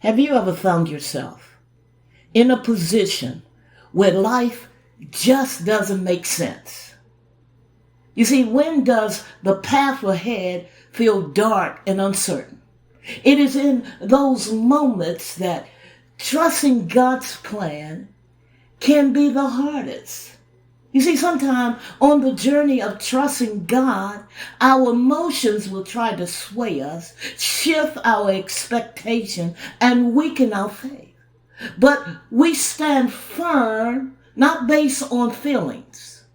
Have you ever found yourself in a position where life just doesn't make sense? You see, when does the path ahead feel dark and uncertain? It is in those moments that trusting God's plan can be the hardest. You see, sometimes on the journey of trusting God, our emotions will try to sway us, shift our expectation, and weaken our faith. But we stand firm, not based on feelings,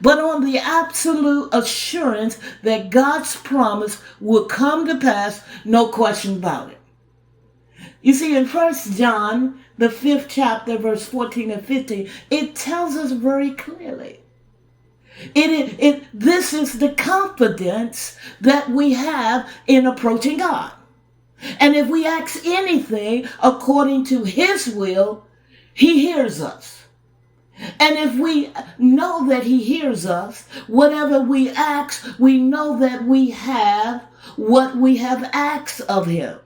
but on the absolute assurance that God's promise will come to pass, no question about it. You see, in 1 John, the 5th chapter, verse 14 and 15, it tells us very clearly. This is the confidence that we have in approaching God. And if we ask anything according to His will, He hears us. And if we know that He hears us, whatever we ask, we know that we have what we have asked of Him.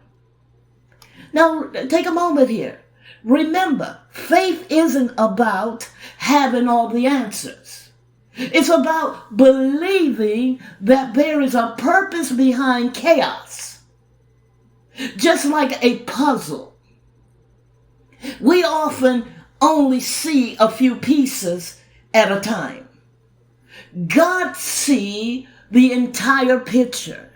Now, take a moment here. Remember, faith isn't about having all the answers. It's about believing that there is a purpose behind chaos. Just like a puzzle, we often only see a few pieces at a time. God sees the entire picture.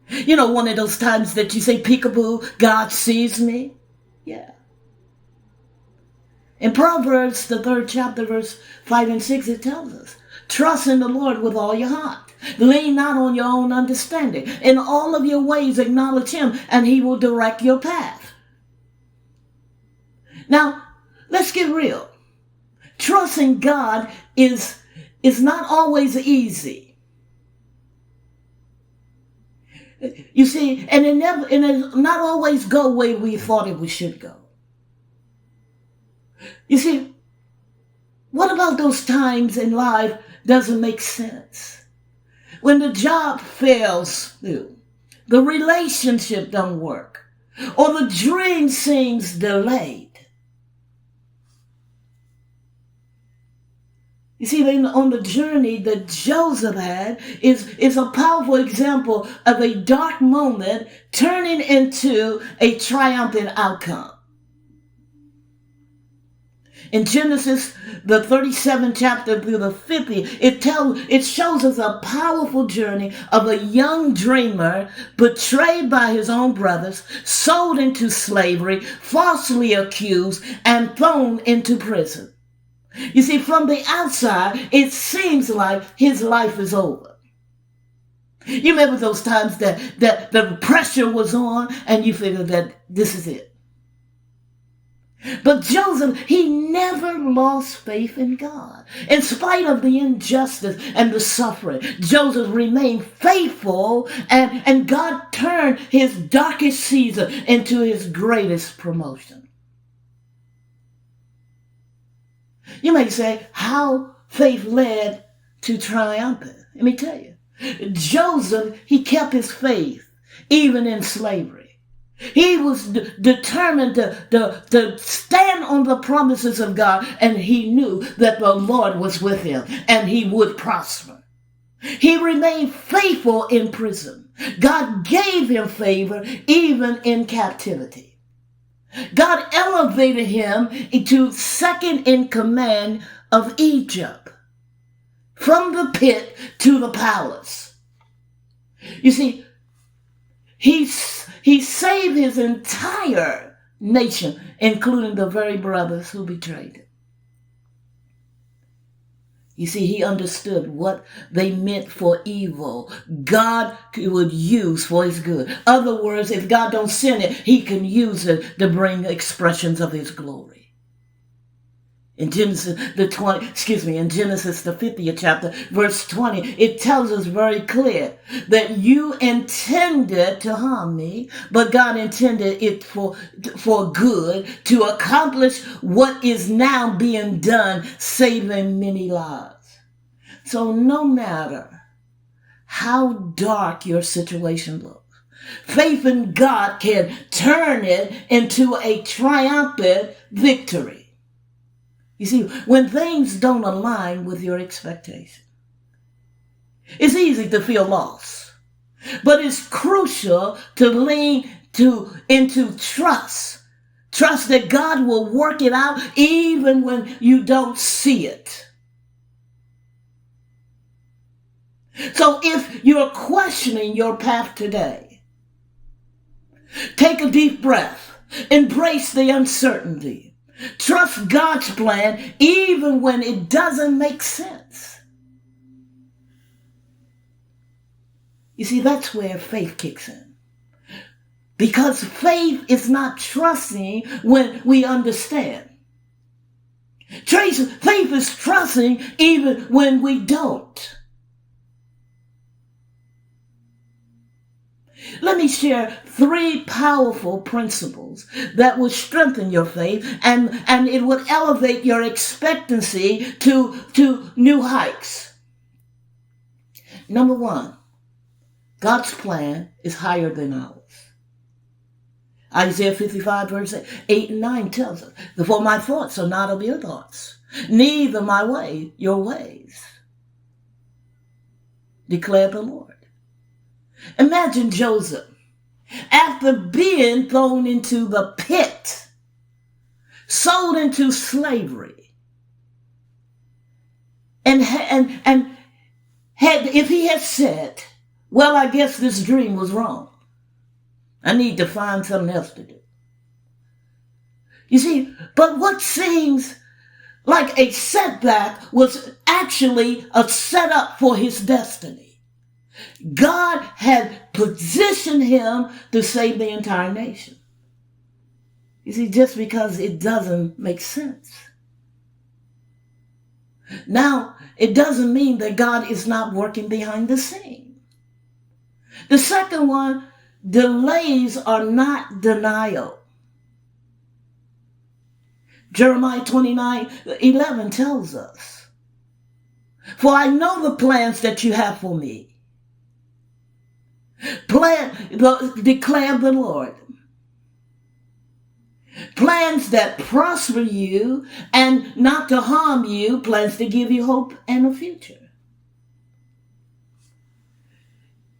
You know, one of those times that you say, peekaboo, God sees me. Yeah. In Proverbs, the 3rd chapter, verse 5 and 6, it tells us, trust in the Lord with all your heart. Lean not on your own understanding. In all of your ways, acknowledge Him, and He will direct your path. Now, let's get real. Trusting God is not always easy. You see, and it not always go where we thought it should go. You see, what about those times in life doesn't make sense? When the job fails through, the relationship don't work, or the dream seems delayed. You see, on the journey that Joseph had is a powerful example of a dark moment turning into a triumphant outcome. In Genesis, the 37th chapter through the 50th, it shows us a powerful journey of a young dreamer betrayed by his own brothers, sold into slavery, falsely accused, and thrown into prison. You see, from the outside, it seems like his life is over. You remember those times that the pressure was on and you figured that this is it. But Joseph, he never lost faith in God. In spite of the injustice and the suffering, Joseph remained faithful, and God turned his darkest season into his greatest promotion. You may say, how faith led to triumphant. Let me tell you. Joseph, he kept his faith, even in slavery. He was determined to stand on the promises of God, and he knew that the Lord was with him, and he would prosper. He remained faithful in prison. God gave him favor, even in captivity. God elevated him into second in command of Egypt, from the pit to the palace. You see, he saved his entire nation, including the very brothers who betrayed him. You see, he understood what they meant for evil, God would use for his good. Other words, if God don't send it, he can use it to bring expressions of his glory. In Genesis the 50th chapter, verse 20, it tells us very clear that you intended to harm me, but God intended it for good, to accomplish what is now being done, saving many lives. So no matter how dark your situation looks, Faith in God can turn it into a triumphant victory. You see, when things don't align with your expectation, it's easy to feel lost. But it's crucial to lean into trust. Trust that God will work it out even when you don't see it. So if you're questioning your path today, take a deep breath. Embrace the uncertainty. Trust God's plan even when it doesn't make sense. You see, that's where faith kicks in. Because faith is not trusting when we understand. Faith is trusting even when we don't. Let me share 3 powerful principles that will strengthen your faith and it would elevate your expectancy to new heights. Number 1, God's plan is higher than ours. Isaiah 55 verse 8 and 9 tells us, for my thoughts are not of your thoughts, neither my way your ways, declared the Lord. Imagine Joseph, after being thrown into the pit, sold into slavery, and if he had said, well, I guess this dream was wrong. I need to find something else to do. You see, but what seems like a setback was actually a setup for his destiny. God had positioned him to save the entire nation. You see, just because it doesn't make sense. Now, it doesn't mean that God is not working behind the scene. The second one, delays are not denial. Jeremiah 29:11 tells us, for I know the plans that you have for me. Declare the Lord. Plans that prosper you and not to harm you, plans to give you hope and a future.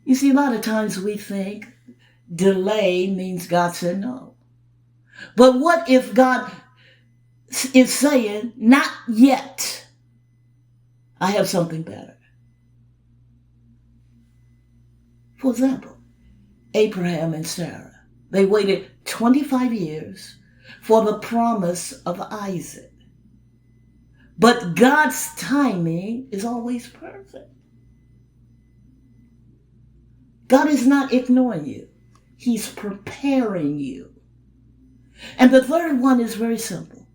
You see, a lot of times we think delay means God said no. But what if God is saying, not yet, I have something better? For example, Abraham and Sarah, they waited 25 years for the promise of Isaac. But God's timing is always perfect. God is not ignoring you. He's preparing you. And the third one is very simple.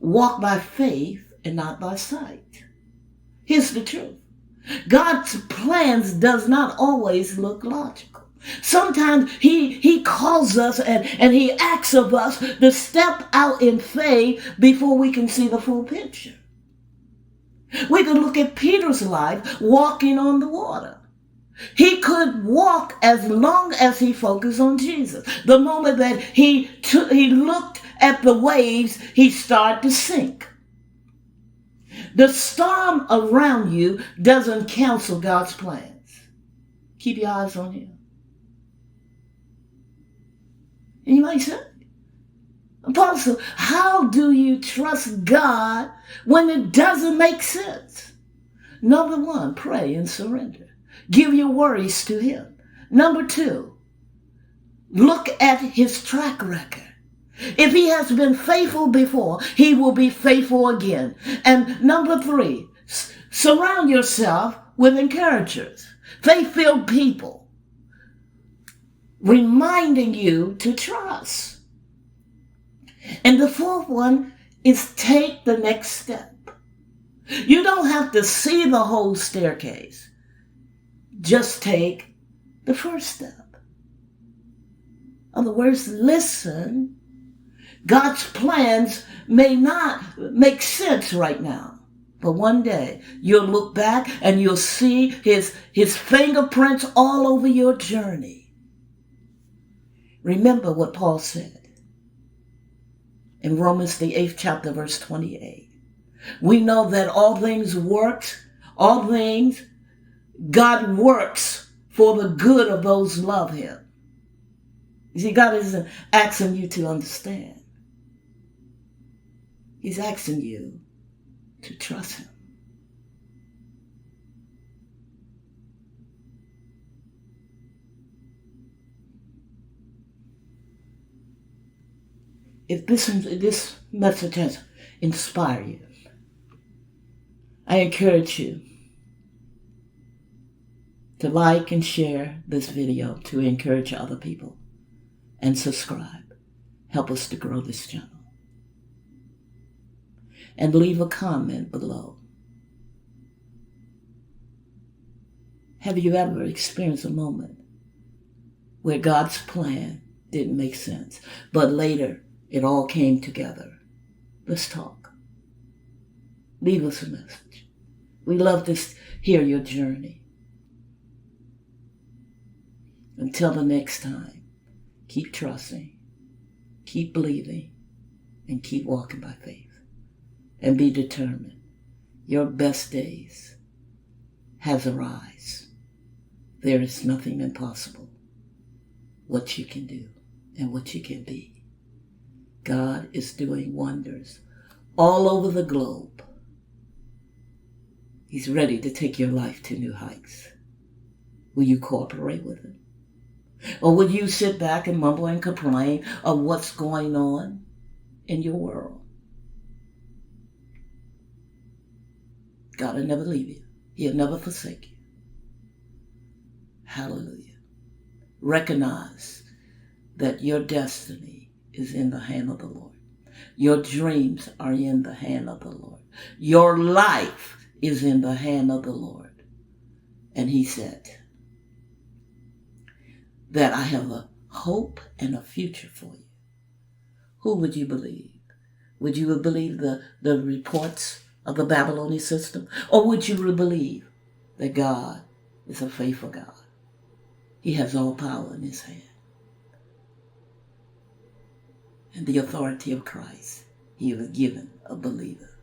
Walk by faith and not by sight. Here's the truth. God's plans does not always look logical. Sometimes he calls us and he asks of us to step out in faith before we can see the full picture. We can look at Peter's life walking on the water. He could walk as long as he focused on Jesus. The moment that he looked at the waves, he started to sink. The storm around you doesn't cancel God's plans. Keep your eyes on him. And you might say, Apostle, how do you trust God when it doesn't make sense? Number 1, pray and surrender. Give your worries to him. Number 2, look at his track record. If he has been faithful before, he will be faithful again. And number 3, surround yourself with encouragers, faith-filled people, reminding you to trust. And the 4th one is take the next step. You don't have to see the whole staircase. Just take the first step. In other words, listen. God's plans may not make sense right now, but one day you'll look back and you'll see his fingerprints all over your journey. Remember what Paul said in Romans the 8th chapter, verse 28. We know that all things, God works for the good of those who love him. You see, God isn't asking you to understand. He's asking you to trust him. If this message has inspired you, I encourage you to like and share this video to encourage other people, and subscribe. Help us to grow this channel. And leave a comment below. Have you ever experienced a moment where God's plan didn't make sense, but later it all came together? Let's talk. Leave us a message. We love to hear your journey. Until the next time, keep trusting, keep believing, and keep walking by faith. And be determined. Your best days has arisen. There is nothing impossible. What you can do and what you can be. God is doing wonders all over the globe. He's ready to take your life to new heights. Will you cooperate with him? Or will you sit back and mumble and complain of what's going on in your world? God will never leave you. He'll never forsake you. Hallelujah. Recognize that your destiny is in the hand of the Lord. Your dreams are in the hand of the Lord. Your life is in the hand of the Lord. And he said that I have a hope and a future for you. Who would you believe? Would you believe the reports of the Babylonian system? Or would you believe that God is a faithful God? He has all power in his hand. And the authority of Christ he was given a believer.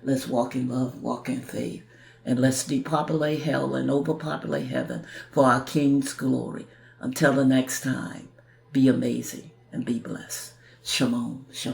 Let's walk in love, walk in faith, and let's depopulate hell and overpopulate heaven for our King's glory. Until the next time, be amazing and be blessed. Shalom, shalom.